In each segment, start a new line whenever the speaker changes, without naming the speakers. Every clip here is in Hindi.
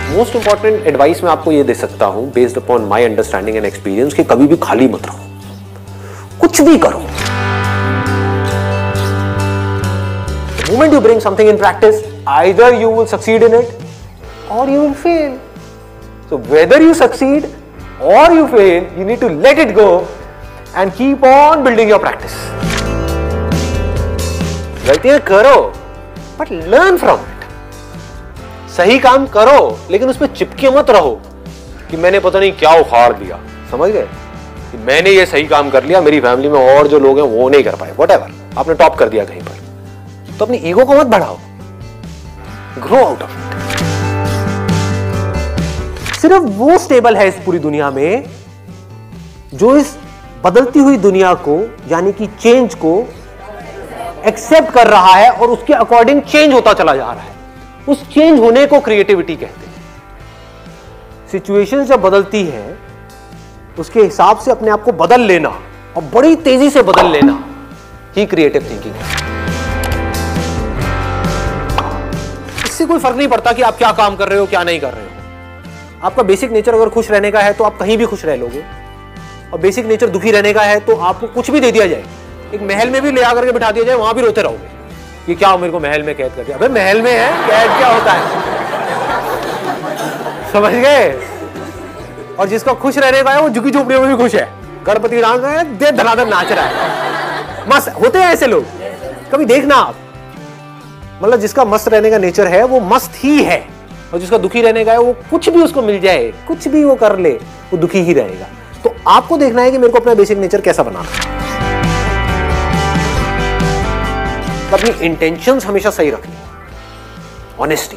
मोस्ट इंपॉर्टेंट एडवाइस मैं आपको ये दे सकता हूं based upon my understanding and experience कि कभी भी खाली मत रहो, कुछ भी करो। The moment you bring something in practice, either you will succeed in it or you will fail. So whether you succeed or you fail, you need to let it go and keep on building your practice. गलतियां करो but learn from it. सही काम करो लेकिन उसमें चिपके मत रहो कि मैंने पता नहीं क्या उखाड़ दिया, समझ गए कि मैंने ये सही काम कर लिया, मेरी फैमिली में और जो लोग हैं वो नहीं कर पाए, व्हाटएवर, आपने टॉप कर दिया कहीं पर, तो अपनी ईगो को मत बढ़ाओ, ग्रो आउट ऑफ इट। सिर्फ वो स्टेबल है इस पूरी दुनिया में जो इस बदलती हुई दुनिया को यानी कि चेंज को एक्सेप्ट कर रहा है और उसके अकॉर्डिंग चेंज होता चला जा रहा है। उस चेंज होने को क्रिएटिविटी कहते हैं। सिचुएशन जब बदलती है उसके हिसाब से अपने आप को बदल लेना और बड़ी तेजी से बदल लेना ही क्रिएटिव थिंकिंग है। इससे कोई फर्क नहीं पड़ता कि आप क्या काम कर रहे हो क्या नहीं कर रहे हो। आपका बेसिक नेचर अगर खुश रहने का है तो आप कहीं भी खुश रह लोगे, और बेसिक नेचर दुखी रहने का है तो आपको कुछ भी दे दिया जाए, एक महल में भी ले आकर के बिठा दिया जाए, वहां भी रोते रहोगे कि क्या मेरे को महल में कैद कर दिया। अबे महल में है, कैद क्या होता है, समझ गए। और जिसका खुश रहने का है वो झुकी झोपड़ियों में भी खुश है, गणपति डांस रहा है, दे धनाधन नाच रहा है, मस्त होते हैं ऐसे लोग। कभी देखना आप, मतलब जिसका मस्त रहने का नेचर है वो मस्त ही है, और जिसका दुखी रहने का है वो कुछ भी उसको मिल जाए, कुछ भी वो कर ले, वो दुखी ही रहेगा। तो आपको देखना है कि मेरे को अपना बेसिक नेचर कैसा बनाना है। अपनी इंटेंशंस हमेशा सही रखनी, honesty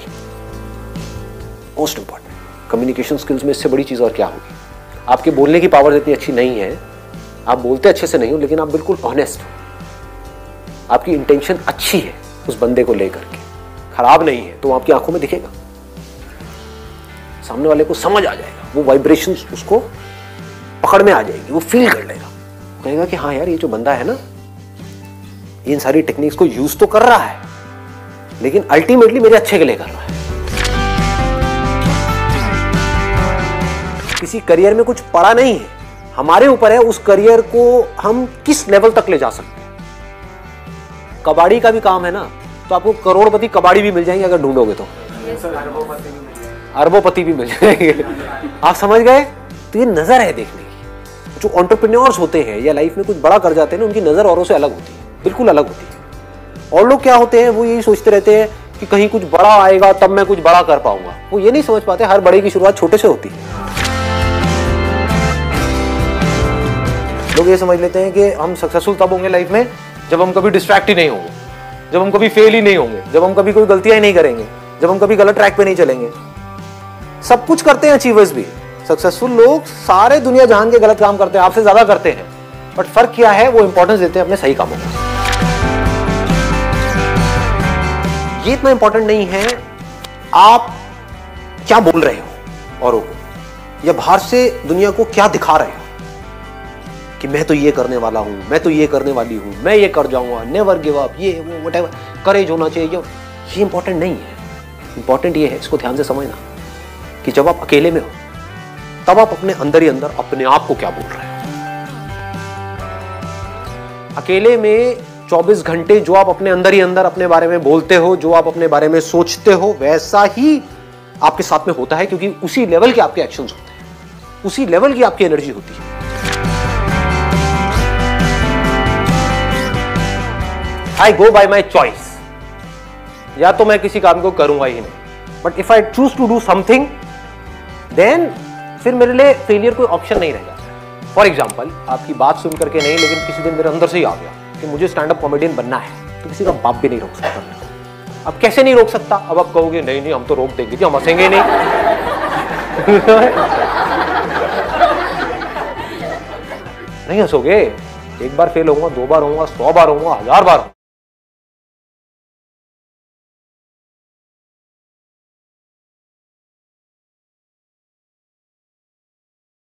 most important. Communication skills में इससे बड़ी चीज और क्या होगी। आपके बोलने की पावर इतनी अच्छी नहीं है, आप बोलते अच्छे से नहीं हो, लेकिन आप बिल्कुल ऑनेस्ट हो, आपकी इंटेंशन अच्छी है उस बंदे को लेकर के, खराब नहीं है, तो आपकी आंखों में दिखेगा, सामने वाले को समझ आ जाएगा, वो वाइब्रेशन उसको पकड़ में आ जाएगी, वो फील कर लेगा, कहेगा कि हाँ यार ये जो बंदा है ना इन सारी टेक्निक्स को यूज तो कर रहा है लेकिन अल्टीमेटली मेरे अच्छे के लिए कर रहा है। किसी करियर में कुछ पड़ा नहीं है, हमारे ऊपर है उस करियर को हम किस लेवल तक ले जा सकते हैं। कबाड़ी का भी काम है ना, तो आपको करोड़पति कबाड़ी भी मिल जाएंगे अगर ढूंढोगे तो, अरबोपति भी मिल जाएंगे, आप समझ गए। तो ये नजर है देखने की। जो एंटरप्रेन्योर्स होते हैं या लाइफ में कुछ बड़ा कर जाते हैं ना, उनकी नजर औरों से अलग होती है, बिल्कुल अलग होती है। और लोग क्या होते हैं, वो यही सोचते रहते हैं कि कहीं कुछ बड़ा आएगा तब मैं कुछ बड़ा कर पाऊंगा। वो ये नहीं समझ पाते हर बड़े की शुरुआत छोटे से होती है। लोग ये समझ लेते हैं कि हम सक्सेसफुल तब होंगे लाइफ में जब हम कभी डिस्ट्रैक्ट ही नहीं होंगे, जब हम कभी फेल ही नहीं होंगे, जब हम कभी कोई गलतियां ही नहीं करेंगे, जब हम कभी गलत ट्रैक पे नहीं चलेंगे। सब कुछ करते हैं अचीवर्स भी, सक्सेसफुल लोग सारे दुनिया जहान के गलत काम करते हैं, आपसे ज्यादा करते हैं, बट फर्क क्या है, वो इंपॉर्टेंस देते हैं अपने सही कामों को। ये इतना इंपॉर्टेंट नहीं है आप क्या बोल रहे हो औरों को, या बाहर से दुनिया को क्या दिखा रहे हो कि मैं तो ये करने वाला हूं, मैं तो ये करने वाली हूं, मैं ये कर जाऊंगा, नेवर गिव अप, ये वो व्हाटएवर, करेज होना चाहिए। ये इंपॉर्टेंट नहीं है। इंपॉर्टेंट ये है, इसको ध्यान से समझना, कि जब आप अकेले में हो तब आप अपने अंदर ही अंदर अपने आप को क्या बोल रहे हो। अकेले में 24 घंटे जो आप अपने अंदर ही अंदर अपने बारे में बोलते हो, जो आप अपने बारे में सोचते हो, वैसा ही आपके साथ में होता है, क्योंकि उसी लेवल के आपके एक्शंस होते हैं, उसी लेवल की आपकी एनर्जी होती है। आई गो बाय माई चॉइस, या तो मैं किसी काम को करूंगा ही नहीं, but if I choose to do something then फिर मेरे लिए फेलियर कोई ऑप्शन नहीं रह जाता। फॉर एग्जाम्पल, आपकी बात सुन करके नहीं, लेकिन किसी दिन मेरे अंदर से ही आ गया कि मुझे स्टैंड अप कॉमेडियन बनना है, तो किसी का बाप भी नहीं रोक सकता। अब कैसे नहीं रोक सकता, अब आप कहोगे नहीं नहीं हम तो रोक देंगे, हम हंसेंगे नहीं। नहीं हंसोगे, एक बार फेल होऊंगा, 2 बार होऊंगा, 100 बार होऊंगा, 1000 बार।